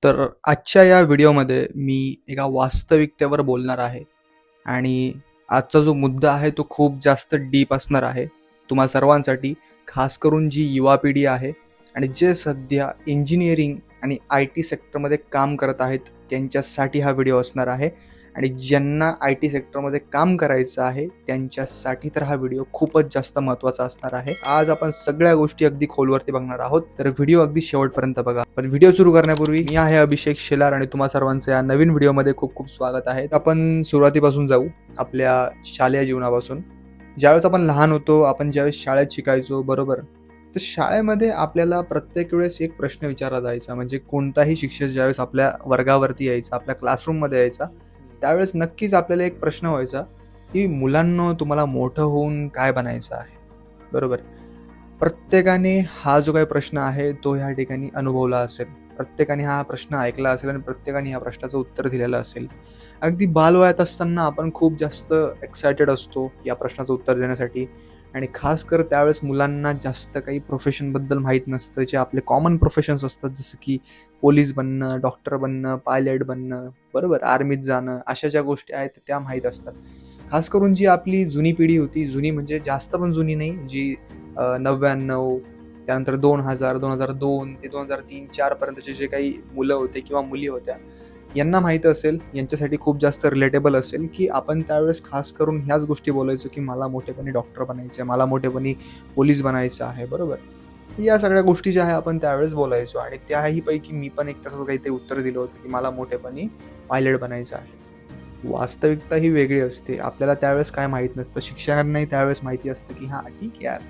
तर आजच्या या व्हिडिओमध्ये मी एका वास्तविकतेवर बोलणार आहे आणि आजचा जो मुद्दा आहे तो खूप जास्त डीप असणार आहे तुम्हा सर्वांसाठी, खास करून जी युवा पिढी आहे आणि जे सध्या इंजिनिअरिंग आणि आय टी सेक्टरमध्ये काम करत आहेत त्यांच्यासाठी हा व्हिडिओ असणार आहे. आणि ज्यांना आय टी सेक्टरमध्ये काम करायचं आहे त्यांच्यासाठी तर हा व्हिडिओ खूपच जास्त महत्त्वाचा असणार आहे. आज आपण सगळ्या गोष्टी अगदी खोलवरती बघणार आहोत, तर व्हिडिओ अगदी शेवटपर्यंत बघा. पण व्हिडिओ सुरू करण्यापूर्वी मी आहे अभिषेक शेलार आणि तुम्हा सर्वांचं या नवीन व्हिडिओमध्ये खूप खूप स्वागत आहे. आपण सुरुवातीपासून जाऊ, आपल्या शालेय जीवनापासून. ज्यावेळेस आपण लहान होतो, आपण ज्यावेळेस शाळेत शिकायचो, बरोबर, तर शाळेमध्ये आपल्याला प्रत्येक वेळेस एक प्रश्न विचारला जायचा. म्हणजे कोणताही शिक्षक ज्यावेळेस आपल्या वर्गावरती यायचा, आपल्या क्लासरूममध्ये यायचा, त्यावेळेस नक्कीच आपल्याला एक प्रश्न व्हायचा की मुलांनो, तुम्हाला मोठं होऊन काय बनायचं आहे, बरोबर. प्रत्येकाने हा जो काही प्रश्न आहे तो ह्या ठिकाणी अनुभवला असेल, प्रत्येकाने हा प्रश्न ऐकला असेल आणि प्रत्येकाने ह्या प्रश्नाचं उत्तर दिलेलं असेल. अगदी बालवयात असताना आपण खूप जास्त एक्सायटेड असतो या प्रश्नाचं उत्तर देण्यासाठी. आणि खास कर त्यावेळेस मुलांना जास्त काही प्रोफेशनबद्दल माहीत नसतं, जे आपले कॉमन प्रोफेशन्स असतात, जसं की पोलीस बनणं, डॉक्टर बनणं, पायलट बनणं, बरोबर, आर्मीत जाणं, अशा ज्या गोष्टी आहेत त्या माहीत असतात. खास करून जी आपली जुनी पिढी होती, जुनी म्हणजे जास्त पण जुनी नाही, जी 99, त्यानंतर 2000, 2002 ते 2003-4 पर्यंतचे जे काही मुलं होते किंवा मुली होत्या, यांना माहीत असेल, यांच्यासाठी खूप जास्त रिलेटेबल असेल, की आपण त्यावेळेस खास करून ह्याच गोष्टी बोलायचो, की मला मोठेपणी डॉक्टर बनायचं आहे, मला मोठेपणी पोलीस बनायचं आहे, बरोबर. या सगळ्या गोष्टी ज्या आहे आपण त्यावेळेस बोलायचो आणि त्याही पैकी मी पण एक तसंच काहीतरी उत्तर दिलं होतं, की मला मोठेपणी पायलट बनायचं आहे. वास्तविकता ही वेगळी असते. आपल्याला त्यावेळेस काय माहीत नसतं. शिक्षकांनाही त्यावेळेस माहिती असतं, की हां, ठीक आहे यार.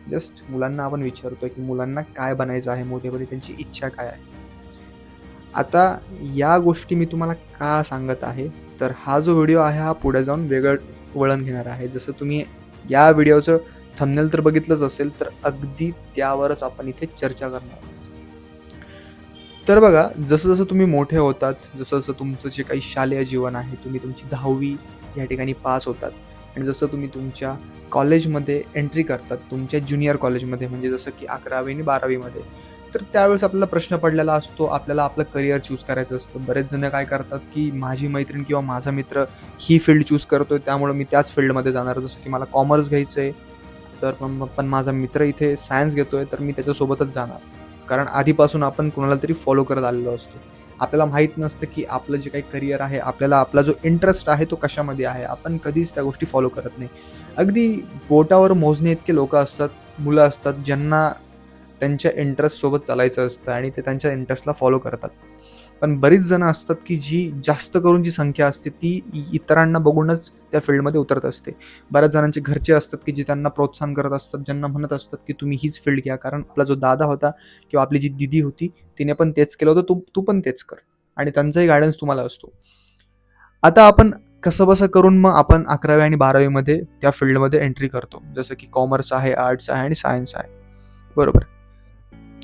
जस्ट मुलांना आपण विचारतोय, की मुलांना काय बनायचं आहे मोठेपणी, त्यांची इच्छा काय आहे? आता या गोष्टी मी तुम्हाला का सांगत आहे, तर हा जो व्हिडिओ आहे हा पुढे जाऊन वेगळं वळण घेणार आहे. जसं तुम्ही या व्हिडिओचं थंबनेल तर बघितलंच असेल, तर अगदी त्यावरच आपण इथे चर्चा करणार आहोत. तर बघा, जसं-जसं तुम्ही मोठे होतात, जसं-जसं तुमचं जे काही शालेय जीवन आहे, तुम्ही तुमची 10वी या ठिकाणी पास होतात आणि जसं तुम्ही तुमच्या कॉलेजमध्ये एंट्री करतात, तुमच्या ज्युनियर कॉलेजमध्ये, म्हणजे जसं की 11वी आणि 12वी मध्ये, तर त्यावेळेस आपल्याला प्रश्न पडलेला असतो, आपल्याला आपलं करिअर चूज करायचं असतं. बरेच जण काय करतात, की माझी मैत्रीण किंवा माझा मित्र ही फील्ड चूज करतोय, त्यामुळे मी त्याच फील्डमध्ये जाणार. जसं की मला कॉमर्स घ्यायचं आहे, तर पण माझा मित्र इथे सायन्स घेतोय, तर मी त्याच्यासोबतच जाणार. कारण आधीपासून आपण कुणाला तरी फॉलो करत आलेलो असतो. आपल्याला माहीत नसतं, की आपलं जे काही करिअर आहे, आपल्याला आपला जो इंटरेस्ट आहे तो कशामध्ये आहे. आपण कधीच त्या गोष्टी फॉलो करत नाही. अगदी बोटावर मोजणे लोकं असतात, मुलं असतात, ज्यांना त्यांच्या इंटरेस्टसोबत चालायचं असतं आणि ते त्यांच्या इंटरेस्टला फॉलो करतात. पण बरीच जणं असतात, की जी जास्त करून जी संख्या असते ती इतरांना बघूनच त्या फील्डमध्ये उतरत असते. बऱ्याच जणांचे घरचे असतात, की जे त्यांना प्रोत्साहन करत असतात, ज्यांना म्हणत असतात, की तुम्ही हीच फील्ड घ्या. कारण आपला जो दादा होता किंवा आपली जी दीदी होती, तिने पण तेच केलं होतं, तू तू पण तेच कर. आणि त्यांचाही गाईडन्स तुम्हाला असतो. आता आपण कसंबसं करून मग आपण 11वी आणि 12वी मध्ये त्या फील्डमध्ये एंट्री करतो. जसं की कॉमर्स आहे, आर्ट्स आहे आणि सायन्स आहे. बरोबर.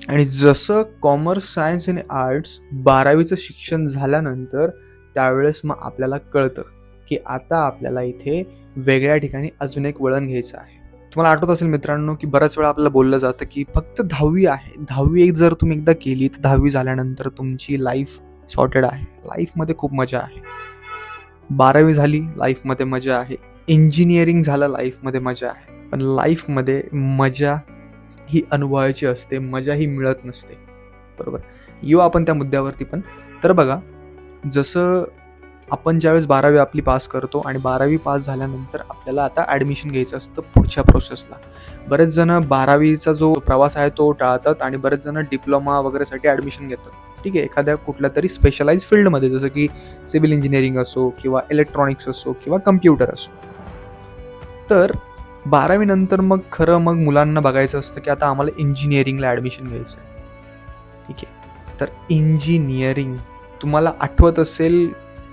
आणि जसं कॉमर्स, सायन्स आणि आर्ट्स 12वीचं शिक्षण झाल्यानंतर त्यावेळेस मग आपल्याला कळतं, की आता आपल्याला इथे वेगळ्या ठिकाणी अजून एक वळण घ्यायचं आहे. तुम्हाला आठवत असेल मित्रांनो, की बऱ्याच वेळा आपल्याला बोललं जातं, की फक्त 10वी आहे. 10वी एक जर तुम्ही एकदा केली, तर 10वी झाल्यानंतर तुमची लाईफ सॉर्टेड आहे. लाईफमध्ये खूप मजा आहे. 12वी झाली, लाईफमध्ये मजा आहे. इंजिनिअरिंग झालं, लाईफमध्ये मजा आहे. पण लाईफमध्ये मजा ही अनुभवायची असते, मजा ही मिळत नसते. बरोबर. येऊ आपण त्या मुद्द्यावरती पण. तर बघा, जसं आपण ज्यावेळेस 12वी आपली पास करतो आणि 12वी पास झाल्यानंतर आपल्याला आता ॲडमिशन घ्यायचं असतं पुढच्या प्रोसेसला. बरेच जण 12वीचा जो प्रवास आहे तो टाळतात आणि बरेच जण डिप्लोमा वगैरेसाठी ॲडमिशन घेतात. ठीक आहे, एखाद्या कुठल्यातरी स्पेशलाइज फील्डमध्ये, जसं की सिव्हिल इंजिनिअरिंग असो किंवा इलेक्ट्रॉनिक्स असो किंवा कम्प्युटर असो. तर 12वी नंतर मग मुलांना बघायचं असतं, की आता आम्हाला इंजिनिअरिंगला ॲडमिशन घ्यायचं आहे. ठीक आहे. तर इंजिनिअरिंग, तुम्हाला आठवत असेल,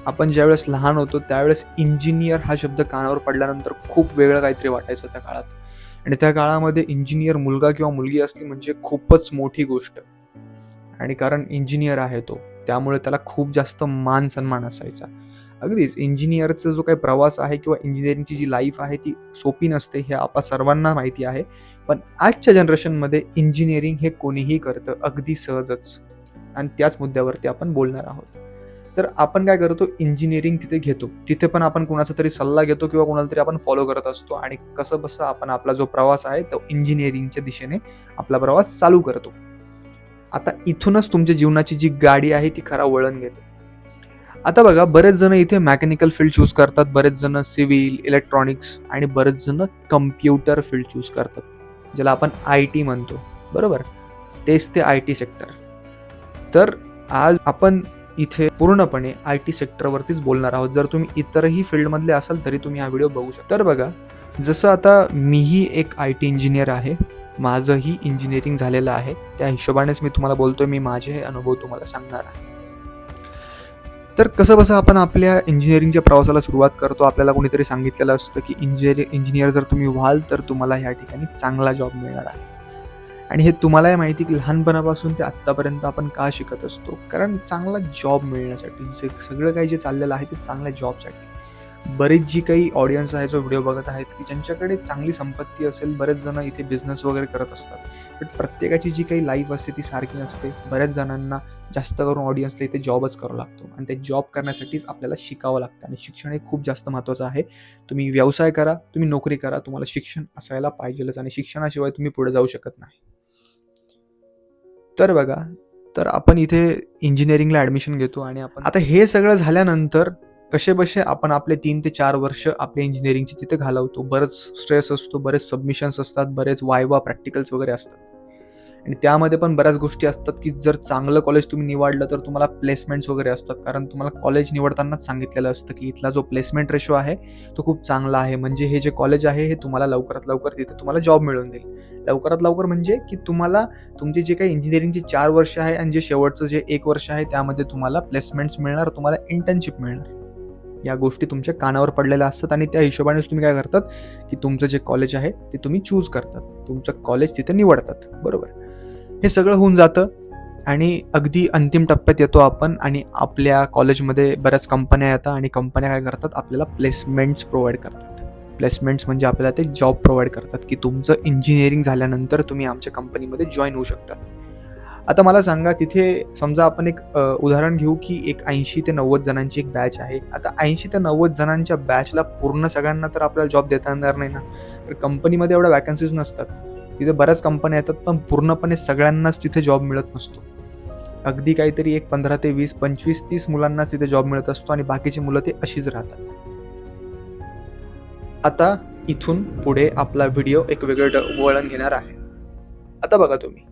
आपण ज्यावेळेस लहान होतो त्यावेळेस इंजिनिअर हा शब्द कानावर पडल्यानंतर खूप वेगळं काहीतरी वाटायचं त्या काळात. आणि त्या काळामध्ये इंजिनिअर मुलगा किंवा मुलगी असली म्हणजे खूपच मोठी गोष्ट. आणि कारण इंजिनिअर आहे तो, त्यामुळे त्याला खूप जास्त मान सन्मान असायचा. अगदीच इंजिनिअरचा जो काही प्रवास आहे किंवा इंजिनिअरिंगची जी लाईफ आहे ती सोपी नसते, हे आपल्या सर्वांना माहिती आहे. पण आजच्या जनरेशनमध्ये इंजिनिअरिंग हे कोणीही करतं अगदी सहजच. आणि त्याच मुद्द्यावरती आपण बोलणार आहोत. तर आपण काय करतो, इंजिनिअरिंग तिथे घेतो, तिथे पण आपण कोणाचा तरी सल्ला घेतो किंवा कोणाला तरी आपण फॉलो करत असतो आणि कसं बसं आपण आपला जो प्रवास आहे तो इंजिनिअरिंगच्या दिशेने आपला प्रवास चालू करतो. आता इथूनच तुमच्या जीवनाची जी गाडी आहे ती खरा वळण घेते. आता बघा, बरेच जण इथे मेकॅनिकल फील्ड चूज करतात, बरेच जण सिव्हिल, इलेक्ट्रॉनिक्स आणि बरेच जण कम्प्युटर फील्ड चूज करतात, ज्याला आपण IT म्हणतो, बरोबर. तेच ते IT सेक्टर. तर आज आपण इथे पूर्णपणे IT सेक्टरवरतीच बोलणार आहोत. जर तुम्ही इतरही फील्डमधले असाल तरी तुम्ही हा व्हिडिओ बघू शकता. तर बघा, जसं आता मीही एक IT इंजिनियर आहे, माझंही इंजिनिअरिंग झालेलं आहे, त्या हिशोबानेच मी तुम्हाला बोलतोय, मी माझे हे अनुभव तुम्हाला सांगणार आहे. तर कसं बसं आपण आपल्या इंजिनिअरिंगच्या प्रवासाला सुरुवात करतो. आपल्याला कोणीतरी सांगितलेलं असतं की इंजिनियर जर तुम्ही व्हाल तर तुम्हाला ह्या ठिकाणी चांगला जॉब मिळणार आहे. आणि हे तुम्हालाही माहिती की लहानपणापासून ते आत्तापर्यंत आपण का शिकत असतो, कारण चांगला जॉब मिळण्यासाठी. सगळं काही जे चाललेलं आहे ते चांगल्या जॉबसाठी. बरीच जी काही ऑडियन्स आहे जो व्हिडिओ बघत आहेत की ज्यांच्याकडे चांगली संपत्ती असेल, बरेच जण इथे बिझनेस वगैरे करत असतात, बट प्रत्येकाची जी काही लाईफ असते ती सारखी नसते. बऱ्याच जणांना, जास्त करून ऑडियन्सला, इथे जॉबच करावा लागतो आणि ते जॉब करण्यासाठीच आपल्याला शिकावं लागतं. आणि शिक्षण हे खूप जास्त महत्त्वाचं आहे. तुम्ही व्यवसाय करा, तुम्ही नोकरी करा, तुम्हाला शिक्षण असायला पाहिजेलच आणि शिक्षणाशिवाय तुम्ही पुढे जाऊ शकत नाही. तर बघा, तर आपण इथे इंजिनिअरिंगला ॲडमिशन घेतो आणि आपण आता हे सगळं झाल्यानंतर कसेबसे आपण आपले 3 ते 4 वर्ष आपल्या इंजिनिअरिंगची तिथे घालवतो. बरंच स्ट्रेस असतो, बरेच सबमिशन्स असतात, बरेच वायवा प्रॅक्टिकल्स वगैरे असतात. आणि त्यामध्ये पण बऱ्याच गोष्टी असतात की जर चांगलं कॉलेज तुम्ही निवडलं तर तुम्हाला प्लेसमेंट्स वगैरे असतात, कारण तुम्हाला कॉलेज निवडतानाच सांगितलेलं असतं की इथला जो प्लेसमेंट रेशो आहे तो खूप चांगला आहे. म्हणजे हे जे कॉलेज आहे हे तुम्हाला लवकरात लवकर तिथे तुम्हाला जॉब मिळवून देईल. लवकरात लवकर म्हणजे की तुम्हाला तुमचे जे काही इंजिनिअरिंगचे 4 वर्ष आहे आणि जे शेवटचं जे 1 वर्ष आहे त्यामध्ये तुम्हाला प्लेसमेंट्स मिळणार, तुम्हाला इंटर्नशिप मिळणार. या गोष्टी तुमच्या कानावर पडलेल्या असतात आणि त्या हिशोबानेच तुम्ही काय करतात की तुमचं जे कॉलेज आहे ते तुम्ही चूज करतात, तुमचं कॉलेज तिथे निवडतात, बरोबर. हे सगळं होऊन जातं आणि अगदी अंतिम टप्प्यात येतो आपण आणि आपल्या कॉलेजमध्ये बऱ्याच कंपन्या येतात आणि कंपन्या काय करतात, आपल्याला प्लेसमेंट्स प्रोव्हाइड करतात. प्लेसमेंट्स म्हणजे आपल्याला ते जॉब प्रोव्हाइड करतात की तुमचं इंजिनिअरिंग झाल्यानंतर तुम्ही आमच्या कंपनीमध्ये जॉईन होऊ शकता. आता मला सांगा, तिथे समजा आपण एक उदाहरण घेऊ की एक 80 ते 90 जणांची एक बॅच आहे. आता 80 ते 90 जणांच्या बॅचला पूर्ण सगळ्यांना तर आपल्याला जॉब देता येणार नाही ना. तर कंपनीमध्ये एवढ्या वॅकन्सीज नसतात. तिथे बऱ्याच कंपन्या येतात पण पूर्णपणे सगळ्यांनाच तिथे जॉब मिळत नसतो. अगदी काहीतरी एक 15 ते 20, 25, 30 मुलांनाच तिथे जॉब मिळत असतो आणि बाकीची मुलं ते अशीच राहतात. आता इथून पुढे आपला व्हिडिओ एक वेगळं वळण घेणार आहे. आता बघा तुम्ही,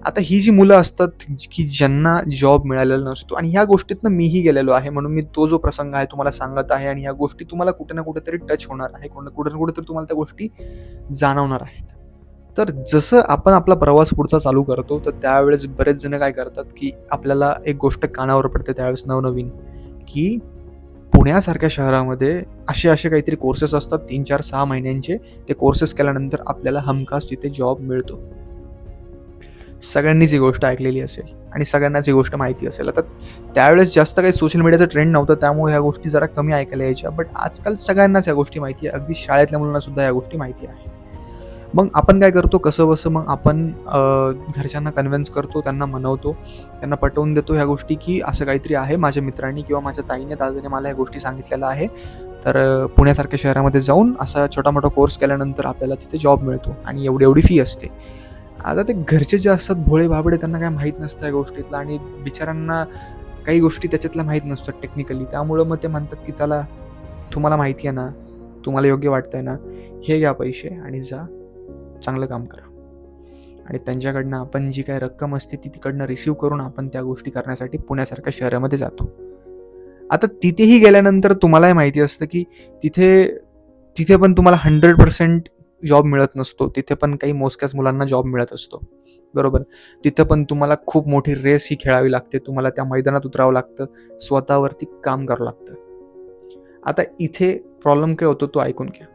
आता ही जी मुलं असतात की ज्यांना जॉब मिळालेला नसतो, आणि ह्या गोष्टीतनं मीही गेलेलो आहे, म्हणून मी तो जो प्रसंग आहे तुम्हाला सांगत आहे आणि ह्या गोष्टी तुम्हाला कुठे ना कुठेतरी टच होणार आहे, कुठे ना कुठेतरी तुम्हाला त्या गोष्टी जाणवणार आहेत. तर जसं आपण आपला प्रवास पुढचा चालू करतो तर त्यावेळेस बरेच जण काय करतात की आपल्याला एक गोष्ट कानावर पडते त्यावेळेस नवनवीन, की पुण्यासारख्या शहरामध्ये असे काहीतरी कोर्सेस असतात 3, 4, 6 महिन्यांचे. ते कोर्सेस केल्यानंतर आपल्याला हमखास तिथे जॉब मिळतो. सगळ्यांनीच ही गोष्ट ऐकलेली असेल आणि सगळ्यांनाच ही गोष्ट माहिती असेल. आता त्यावेळेस जास्त काही सोशल मीडियाचा ट्रेंड नव्हता, त्यामुळे ह्या गोष्टी जरा कमी ऐकायला यायच्या, बट आजकाल सगळ्यांनाच ह्या गोष्टी माहिती आहे. अगदी शाळेतल्या मुलांना सुद्धा ह्या गोष्टी माहिती आहे. मग आपण काय करतो, कसं बसं मग आपण घरच्यांना कन्व्हिन्स करतो, त्यांना मनवतो, त्यांना पटवून देतो ह्या गोष्टी की असं काहीतरी आहे. माझ्या मित्रांनी किंवा माझ्या ताईने, दादाने मला ह्या गोष्टी सांगितलेल्या आहे. तर पुण्यासारख्या शहरामध्ये जाऊन असा छोटा मोठा कोर्स केल्यानंतर आपल्याला तिथे जॉब मिळतो आणि एवढी फी असते. आता ते घरचे जे असतात भोळे भाबडे, त्यांना काय माहीत नसतं या गोष्टीतलं आणि बिचारांना काही गोष्टी त्याच्यातल्या माहीत नसतात टेक्निकली. त्यामुळं मग ते म्हणतात की चला, तुम्हाला माहिती आहे ना, तुम्हाला योग्य वाटतंय ना, हे घ्या पैसे आणि जा चांगलं काम करा. आणि त्यांच्याकडनं आपण जी काही रक्कम असते ती तिकडनं रिसीव्ह करून आपण त्या गोष्टी करण्यासाठी पुण्यासारख्या शहरामध्ये जातो. आता तिथेही गेल्यानंतर तुम्हालाही माहिती असतं की तिथे पण तुम्हाला 100% जॉब मिळत नसतो. तिथे पण काही मोजक्याच मुलांना जॉब मिळत असतो, बरोबर. तिथं पण तुम्हाला खूप मोठी रेस ही खेळावी लागते. तुम्हाला त्या मैदानात उतरावं लागतं, स्वतःवरती काम करावं लागतं. आता इथे प्रॉब्लेम काय होतो तो ऐकून घ्या.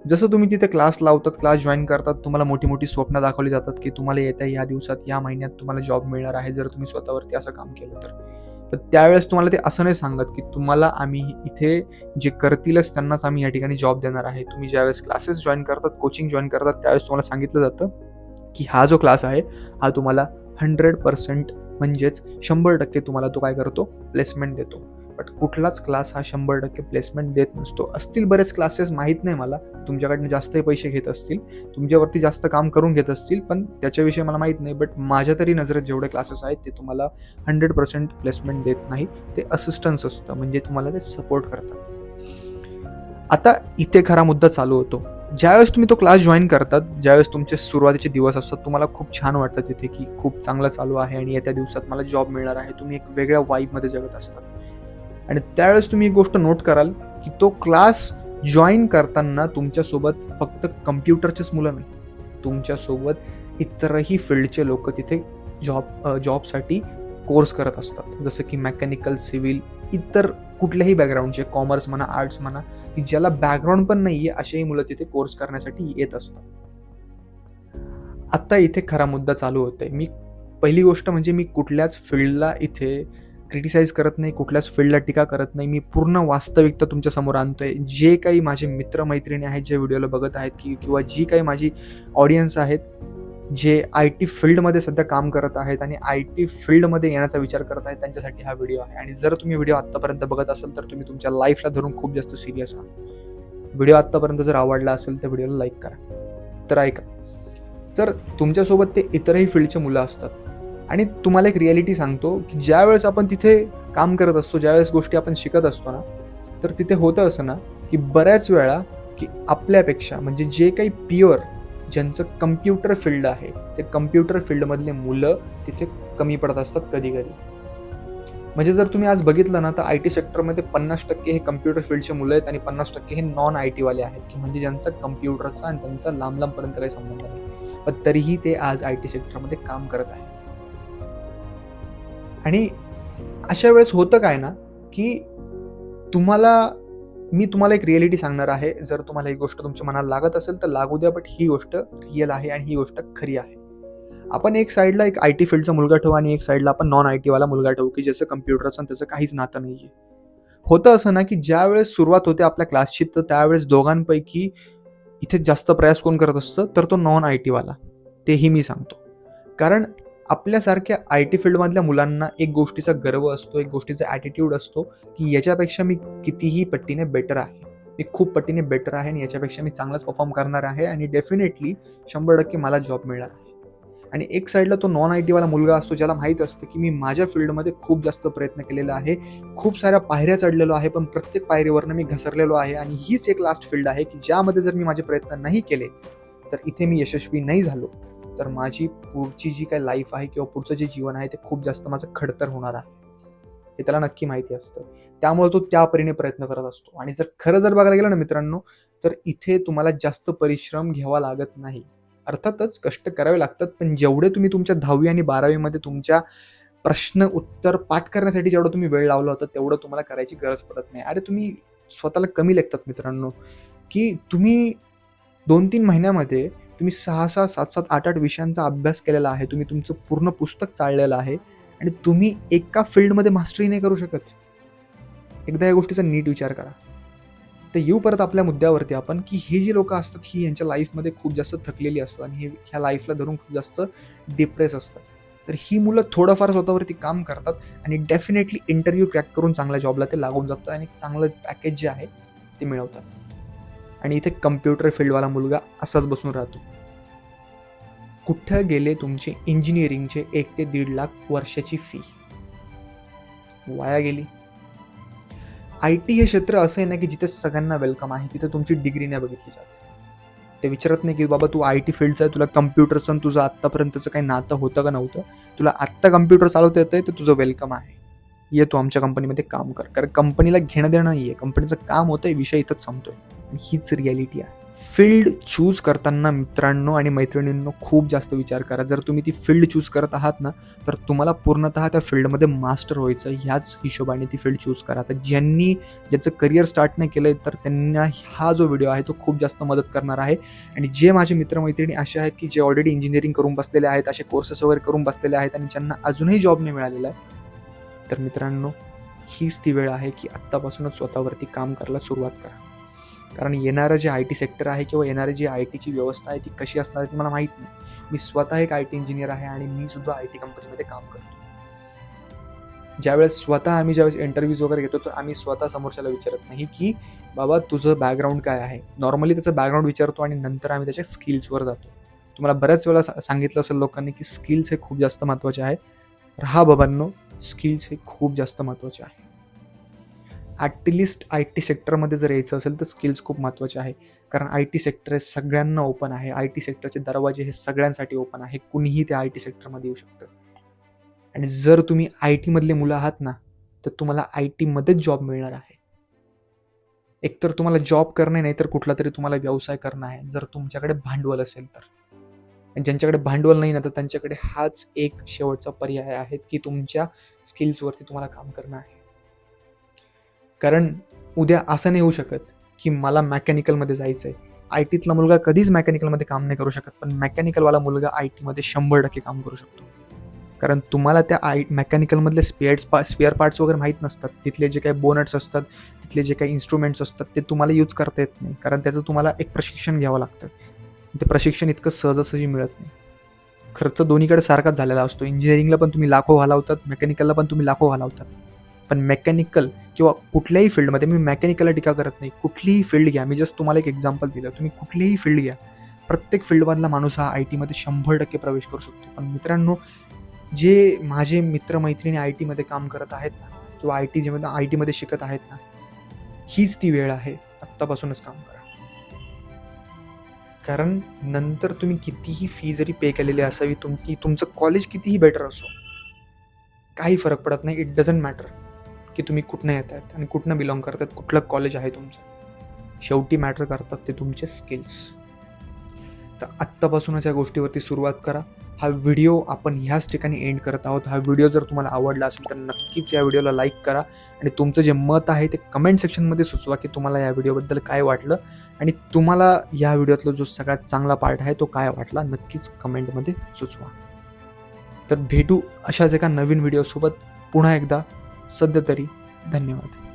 जसं तुम्ही तिथे क्लास लावतात, क्लास जॉईन करतात, तुम्हाला मोठी मोठी स्वप्न दाखवली जातात की तुम्हाला येत्या या दिवसात, या महिन्यात तुम्हाला जॉब मिळणार आहे जर तुम्ही स्वतःवरती असं काम केलं तर. पण त्यावेळेस तुम्हाला ते असं नाही सांगत की तुम्हाला आम्ही इथे जे करतीलच त्यांनाच आम्ही या ठिकाणी जॉब देणार आहे. तुम्ही ज्यावेळेस क्लासेस जॉईन करतात, कोचिंग जॉईन करतात, त्यावेळेस तुम्हाला सांगितलं जातं की हा जो क्लास आहे हा तुम्हाला 100% म्हणजेच 100% तुम्हाला तो काय करतो, प्लेसमेंट देतो. बट कुठलाच क्लास हा 100% प्लेसमेंट देत नसतो. असतील बरेच क्लासेस, माहीत नाही मला, तुमच्याकडनं जास्तही पैसे घेत असतील, तुमच्यावरती जास्त काम करून घेत असतील, पण त्याच्याविषयी मला माहीत नाही. बट माझ्या तरी नजरेत जेवढे क्लासेस आहेत ते तुम्हाला 100% प्लेसमेंट देत नाही. ते असिस्टन्स असतं, म्हणजे तुम्हाला ते सपोर्ट करतात. आता इथे खरा मुद्दा चालू होतो. ज्यावेळेस तुम्ही तो क्लास जॉईन करतात, ज्यावेळेस तुमचे सुरुवातीचे दिवस असतात, तुम्हाला खूप छान वाटतं तिथे की खूप चांगलं चालू आहे आणि येत्या दिवसात मला जॉब मिळणार आहे. तुम्ही एक वेगळ्या वाईबमध्ये जगत असतात. आणि त्यावेळेस तुम्ही एक गोष्ट नोट कराल की तो क्लास जॉईन करताना तुमच्यासोबत फक्त कम्प्युटरचेच मुलं नाही, तुमच्यासोबत इतरही फील्डचे लोक तिथे जॉबसाठी कोर्स करत असतात. जसं की मेकॅनिकल, सिव्हिल, इतर कुठल्याही बॅकग्राऊंडचे, कॉमर्स म्हणा, आर्ट्स म्हणा, की ज्याला बॅकग्राऊंड पण नाहीये असेही मुलं तिथे कोर्स करण्यासाठी येत असतात. आता इथे खरा मुद्दा चालू होतोय. पहिली गोष्ट म्हणजे मी कुठल्याच फील्डला इथे क्रिटिसाइज करत नाही, कुठल्याच फील्डला टीका करत नाही. मी पूर्ण वास्तविकता तुमच्या समोर आणतोय. जे काही माझे मित्र-मैत्रिणी आहेत, जे व्हिडिओला बघत आहेत, किंवा जी काही माझी ऑडियन्स आहेत, जे IT फील्डमध्ये सध्या काम करत आहेत आणि IT फील्डमध्ये येण्याचा विचार करत आहेत, त्यांच्यासाठी हा व्हिडिओ आहे. आणि जर तुम्ही व्हिडिओ आत्तापर्यंत बघत असाल तर तुम्ही तुमच्या लाईफला धरून खूप जास्त सिरियस आहात. व्हिडिओ आत्तापर्यंत जर आवडला असेल तर व्हिडिओला लाईक करा. तर ऐका, तर तुमच्यासोबत ते इतरही फील्डचे मुलं असतात आणि तुम्हाला एक रिॲलिटी सांगतो की ज्यावेळेस आपण तिथे काम करत असतो, ज्यावेळेस गोष्टी आपण शिकत असतो ना, तर तिथे होतं असं ना की बऱ्याच वेळा की आपल्यापेक्षा, म्हणजे जे काही प्युअर, ज्यांचं कम्प्युटर फील्ड आहे, ते कम्प्युटर फील्डमधले मुलं तिथे कमी पडत असतात कधी कधी. म्हणजे जर तुम्ही आज बघितलं ना, तर IT सेक्टरमध्ये 50% हे कम्प्युटर फील्डचे मुलं आहेत आणि 50% हे नॉन IT वाले आहेत, की म्हणजे ज्यांचा कम्प्युटरचा आणि त्यांचा लांब लांबपर्यंत काही संबंध नाही, पण तरीही ते आज IT सेक्टरमध्ये काम करत आहेत. आणि अशा वेळेस होतं काय ना, की मी तुम्हाला एक रिॲलिटी सांगणार आहे. जर तुम्हाला ही गोष्ट तुमच्या मनाला लागत असेल तर लागू द्या, बट ही गोष्ट रिअल आहे आणि ही गोष्ट खरी आहे. आपण एक साईडला एक IT फील्डचा मुलगा ठेवू आणि एक साईडला आपण नॉन IT वाला मुलगा ठेवू, की ज्याचं कम्प्युटरचं आणि त्याचं काहीच नातं नाहीये. होतं असं ना, की ज्यावेळेस सुरुवात होते आपल्या क्लासची, तर त्यावेळेस दोघांपैकी इथे जास्त प्रयास कोण करत असतं, तर तो नॉन IT वाला. तेही मी सांगतो. कारण आपल्यासारख्या IT फील्डमधल्या मुलांना एक गोष्टीचा गर्व असतो, एक गोष्टीचा ॲटिट्यूड असतो, की याच्यापेक्षा मी कितीही पटीने बेटर आहे. मी खूप पटीने बेटर आहे आणि याच्यापेक्षा मी चांगलाच परफॉर्म करणार आहे आणि डेफिनेटली 100% मला जॉब मिळणार आहे. आणि एक साईडला तो नॉन IT वाला मुलगा असतो, ज्याला माहीत असतं की मी माझ्या फील्डमध्ये खूप जास्त प्रयत्न केलेला आहे, खूप साऱ्या पायऱ्या चढलेलो आहे, पण प्रत्येक पायरीवरनं मी घसरलेलो आहे आणि हीच एक लास्ट फील्ड आहे की ज्यामध्ये जर मी माझे प्रयत्न नाही केले, तर इथे मी यशस्वी नाही झालो, तर माझी पुढची जी काही लाईफ आहे किंवा पुढचं जे जीवन आहे ते खूप जास्त माझं खडतर होणार आहे. हे त्याला नक्की माहिती असतं. त्यामुळे तो त्या परीने प्रयत्न करत असतो. आणि जर बघायला गेलं ना मित्रांनो, तर इथे तुम्हाला जास्त परिश्रम घ्यावा लागत नाही. अर्थातच कष्ट करावे लागतात, पण जेवढे तुम्ही तुमच्या 10वी आणि 12वी मध्ये तुमच्या प्रश्न उत्तर पाठ करण्यासाठी जेवढा तुम्ही वेळ लावला होता, तेवढं तुम्हाला करायची गरज पडत नाही. अरे तुम्ही स्वतःला कमी लेखतात मित्रांनो, की तुम्ही 2-3 महिन्यामध्ये तुम्ही 6-6, 7-7, 8-8 विषयांचा अभ्यास केलेला आहे. तुम्ही तुमचं पूर्ण पुस्तक चाळलेलं आहे आणि तुम्ही एका फील्डमध्ये मास्टरी नाही करू शकत. एकदा या गोष्टीचा नीट विचार करा. तर येऊ परत आपल्या मुद्द्यावरती आपण, की ही जी लोकं असतात, ही यांच्या लाईफमध्ये खूप जास्त थकलेली असतात आणि ह्या लाईफला धरून खूप जास्त डिप्रेस असतात. तर ही मुलं थोडंफार स्वतःवरती काम करतात आणि डेफिनेटली इंटरव्ह्यू क्रॅक करून चांगल्या जॉबला ते लागून जातात आणि चांगलं पॅकेज जे आहे ते मिळवतात. आणि इथे कम्प्युटर फील्डवाला मुलगा असाच बसून राहतो. कुठं गेले तुमचे इंजिनिअरिंगचे 1 ते 1.5 लाख वर्षाची फी? वाया गेली. IT हे क्षेत्र असं आहे ना, की जिथे सगळ्यांना वेलकम आहे. तिथे तुमची डिग्री नाही बघितली जात. ते विचारत नाही, की बाबा तू IT फील्डचा आहे, तुला कम्प्युटरचं आणि तुझं आत्तापर्यंतचं काही नातं होतं का नव्हतं? तुला आत्ता कम्प्युटर चालवता येतंय, तर तुझं वेलकम आहे. ये तू आमच्या कंपनीमध्ये काम कर. कारण कंपनीला घेणं देणं नाही आहे. कंपनीचं काम होतंय, विषय इथंच संपतोय. हीच रिॲलिटी आहे. फील्ड चूज करताना मित्रांनो आणि मैत्रिणींनो खूप जास्त विचार करा. जर तुम्ही ती फील्ड चूज करत आहात ना, तर तुम्हाला पूर्णतः त्या फील्डमध्ये मास्टर व्हायचं, ह्याच हिशोबाने ती फील्ड चूज करा. तर ज्याचं करिअर स्टार्ट नाही केलंय, तर त्यांना हा जो व्हिडिओ आहे तो खूप जास्त मदत करणार आहे. आणि जे माझे मित्रमैत्रिणी असे आहेत की जे ऑलरेडी इंजिनिअरिंग करून बसलेले आहेत, असे कोर्सेस वगैरे करून बसलेले आहेत आणि ज्यांना अजूनही जॉब नाही मिळालेला आहे, तर मित्रांनो हीच ती वेळ आहे की आत्तापासूनच स्वतःवरती काम करायला सुरुवात करा. कारण येणारं जे IT सेक्टर आहे किंवा येणारी जी ITची व्यवस्था आहे ती कशी असणार आहे ती मला माहीत नाही. मी स्वतः एक IT इंजिनियर आहे आणि मी सुद्धा IT कंपनीमध्ये काम करतो. ज्यावेळेस ज्यावेळेस इंटरव्ह्यूज वगैरे घेतो, तर आम्ही स्वतः समोरच्याला विचारत नाही की बाबा तुझं बॅकग्राऊंड काय आहे. नॉर्मली त्याचं बॅकग्राऊंड विचारतो आणि नंतर आम्ही त्याच्या स्किल्सवर जातो. तुम्हाला बऱ्याच वेळा सांगितलं असेल लोकांनी की स्किल्स हे खूप जास्त महत्त्वाचे आहे. तर हा बाबांनो, स्किल्स हे खूप जास्त महत्त्वाचे आहे. ॲटलिस्ट आय टी सेक्टरमध्ये जर यायचं असेल तर स्किल्स खूप महत्त्वाचे आहे. कारण आय टी सेक्टर हे सगळ्यांना ओपन आहे. आय टी सेक्टरचे दरवाजे हे सगळ्यांसाठी ओपन आहे. कुणीही त्या आय टी सेक्टरमध्ये येऊ शकतं. आणि जर तुम्ही आय टीमधले मुलं आहात ना, तर तुम्हाला आय टीमध्येच जॉब मिळणार आहे. एकतर तुम्हाला जॉब करणे नाही तर कुठला तरी तुम्हाला व्यवसाय करणं आहे, जर तुमच्याकडे भांडवल असेल तर. आणि ज्यांच्याकडे भांडवल नाही ना, तर त्यांच्याकडे हाच एक शेवटचा पर्याय आहे की तुमच्या स्किल्सवरती तुम्हाला काम करणं आहे. कारण उद्या असं नाही होऊ शकत की मला मेकॅनिकलमध्ये जायचं आहे. आय टीतला मुलगा कधीच मेकॅनिकलमध्ये काम नाही करू शकत, पण मेकॅनिकलवाला मुलगा आय टीमध्ये 100% काम करू शकतो. कारण तुम्हाला त्या मेकॅनिकलमधले स्पेअर पार्ट्स वगैरे माहीत नसतात. तिथले जे काही बोनट्स असतात, तिथले जे काही इन्स्ट्रुमेंट्स असतात, ते तुम्हाला यूज करता येत नाही. कारण त्याचं तुम्हाला एक प्रशिक्षण घ्यावं लागतं. ते प्रशिक्षण इतकं सहजासहजी मिळत नाही. खर्च दोन्हीकडे सारखाच झालेला असतो. इंजिनिअरिंगला पण तुम्ही लाखो घालवतात, मेकॅनिकलला पण तुम्ही लाखो घालवतात. पण मेकॅनिकल किंवा कुठल्याही फील्डमध्ये, मी मेकॅनिकलला टीका करत नाही, कुठलीही फील्ड घ्या. मी जस्ट तुम्हाला एक एक्झाम्पल दिलं. तुम्ही कुठलीही फील्ड घ्या. प्रत्येक फील्डमधला माणूस हा आय टीमध्ये 100% प्रवेश करू शकतो. पण मित्रांनो, जे माझे मित्र-मैत्रिणी आय टीमध्ये काम करत आहेत ना, किंवा आय टीमध्ये शिकत आहेत ना, हीच ती वेळ आहे. आत्तापासूनच काम करा. कारण नंतर तुम्ही कितीही फी जरी पे केलेली असावी, तुमचं कॉलेज कितीही बेटर असो, काही फरक पडत नाही. इट डझंट मॅटर की तुम्ही कुठनं येत आहेत आणि कुठनं बिलॉंग करतात, कुठलं कॉलेज आहे तुमचं. शेवटी मॅटर करतात ते तुमचे स्किल्स. तर आत्तापासूनच या गोष्टीवरती सुरुवात करा. हा व्हिडिओ आपण ह्याच ठिकाणी एंड करत आहोत. हा व्हिडिओ जर तुम्हाला आवडला असेल तर नक्कीच या व्हिडिओला लाईक करा आणि तुमचं जे मत आहे ते कमेंट सेक्शनमध्ये सुचवा की तुम्हाला या व्हिडिओबद्दल काय वाटलं आणि तुम्हाला या व्हिडिओतला जो सगळ्यात चांगला पार्ट आहे तो काय वाटला, नक्कीच कमेंटमध्ये सुचवा. तर भेटू अशाच एका नवीन व्हिडिओसोबत पुन्हा एकदा. सध्या तरी धन्यवाद.